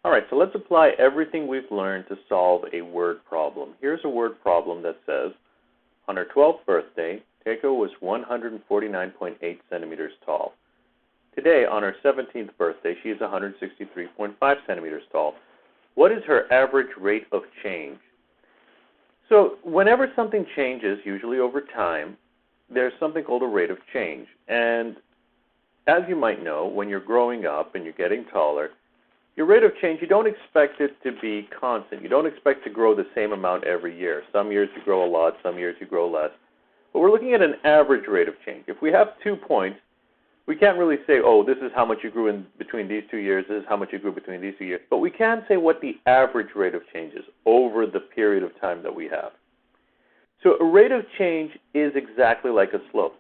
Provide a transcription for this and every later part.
All right, so let's apply everything we've learned to solve a word problem. Here's a word problem that says, on her 12th birthday, Keiko was 149.8 centimeters tall. Today, on her 17th birthday, she is 163.5 centimeters tall. What is her average rate of change? So whenever something changes, usually over time, there's something called a rate of change. And as you might know, when you're growing up and you're getting taller, your rate of change, you don't expect it to be constant. You don't expect to grow the same amount every year. Some years you grow a lot, some years you grow less. But we're looking at an average rate of change. If we have 2 points, we can't really say, oh, this is how much you grew in between these 2 years, this is how much you grew between these 2 years. But we can say what the average rate of change is over the period of time that we have. So a rate of change is exactly like a slope.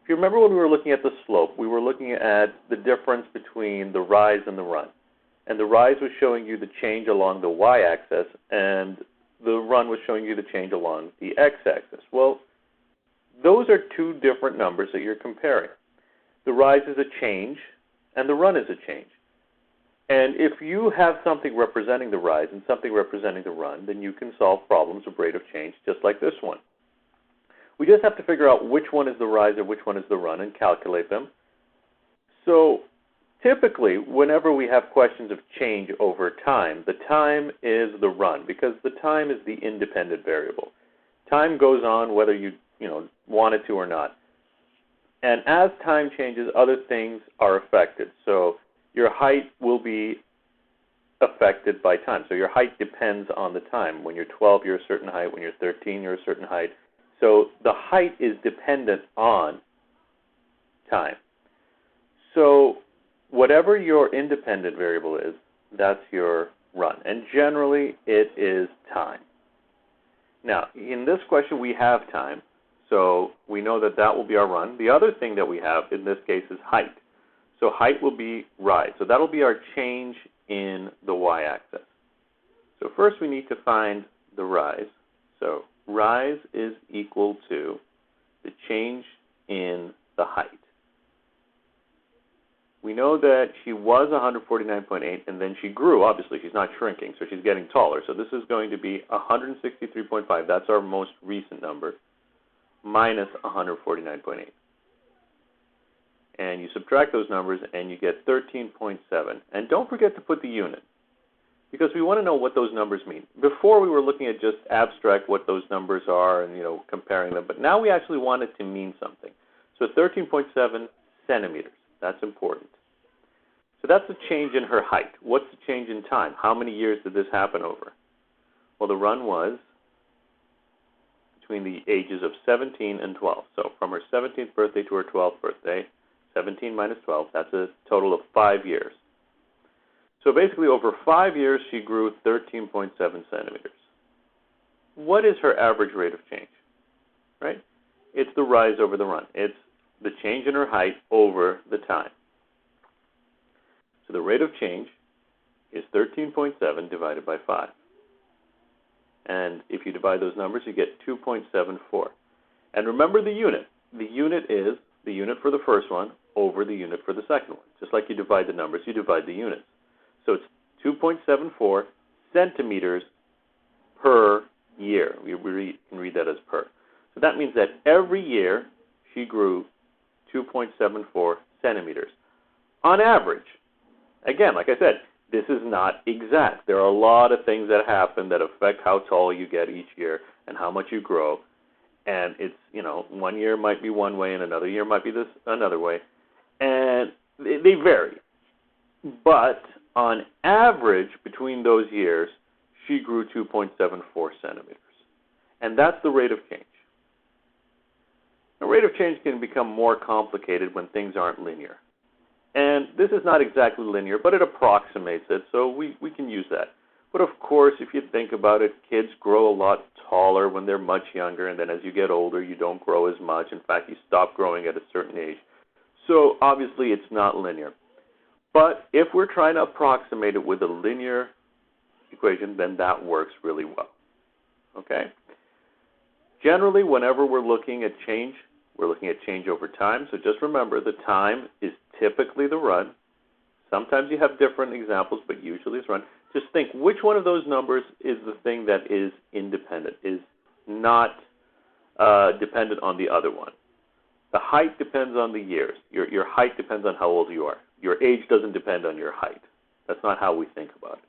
If you remember when we were looking at the slope, we were looking at the difference between the rise and the run. And the rise was showing you the change along the y-axis, and the run was showing you the change along the x-axis. Well, those are two different numbers that you're comparing. The rise is a change, and the run is a change. And if you have something representing the rise and something representing the run, then you can solve problems of rate of change just like this one. We just have to figure out which one is the rise and which one is the run and calculate them. So typically, whenever we have questions of change over time, the time is the run because the time is the independent variable. Time goes on whether you want it to or not. And as time changes, other things are affected. So your height will be affected by time. So your height depends on the time. When you're 12, you're a certain height. When you're 13, you're a certain height. So the height is dependent on time. So whatever your independent variable is, that's your run. And generally, it is time. Now, in this question, we have time. So we know that that will be our run. The other thing that we have in this case is height. So height will be rise. So that will be our change in the y-axis. So first we need to find the rise. So rise is equal to the change in the height. We know that she was 149.8 and then she grew. Obviously, she's not shrinking, so she's getting taller. So this is going to be 163.5. That's our most recent number, minus 149.8. And you subtract those numbers and you get 13.7. And don't forget to put the unit, because we want to know what those numbers mean. Before we were looking at just abstract what those numbers are and comparing them, but now we actually want it to mean something. So 13.7 centimeters. That's important. So that's the change in her height. What's the change in time? How many years did this happen over? Well, the run was between the ages of 17 and 12. So from her 17th birthday to her 12th birthday, 17 minus 12, that's a total of 5 years. So basically over 5 years, she grew 13.7 centimeters. What is her average rate of change? Right? It's the rise over the run. It's the change in her height over the time. So the rate of change is 13.7 divided by 5. And if you divide those numbers, you get 2.74. And remember the unit. The unit is the unit for the first one over the unit for the second one. Just like you divide the numbers, you divide the units. So it's 2.74 centimeters per year. We can read that as per. So that means that every year she grew 2.74 centimeters on average. Again, like I said, this is not exact. There are a lot of things that happen that affect how tall you get each year and how much you grow. And it's, 1 year might be one way and another year might be another way. And they vary. But on average, between those years, she grew 2.74 centimeters. And that's the rate of change. The rate of change can become more complicated when things aren't linear. And this is not exactly linear, but it approximates it, so we can use that. But of course, if you think about it, kids grow a lot taller when they're much younger, and then as you get older, you don't grow as much. In fact, you stop growing at a certain age. So obviously, it's not linear. But if we're trying to approximate it with a linear equation, then that works really well. Okay? Generally, whenever we're looking at change, we're looking at change over time. So just remember, the time is typically the run. Sometimes you have different examples, but usually it's run. Just think, which one of those numbers is the thing that is independent, is not dependent on the other one? The height depends on the years. Your height depends on how old you are. Your age doesn't depend on your height. That's not how we think about it.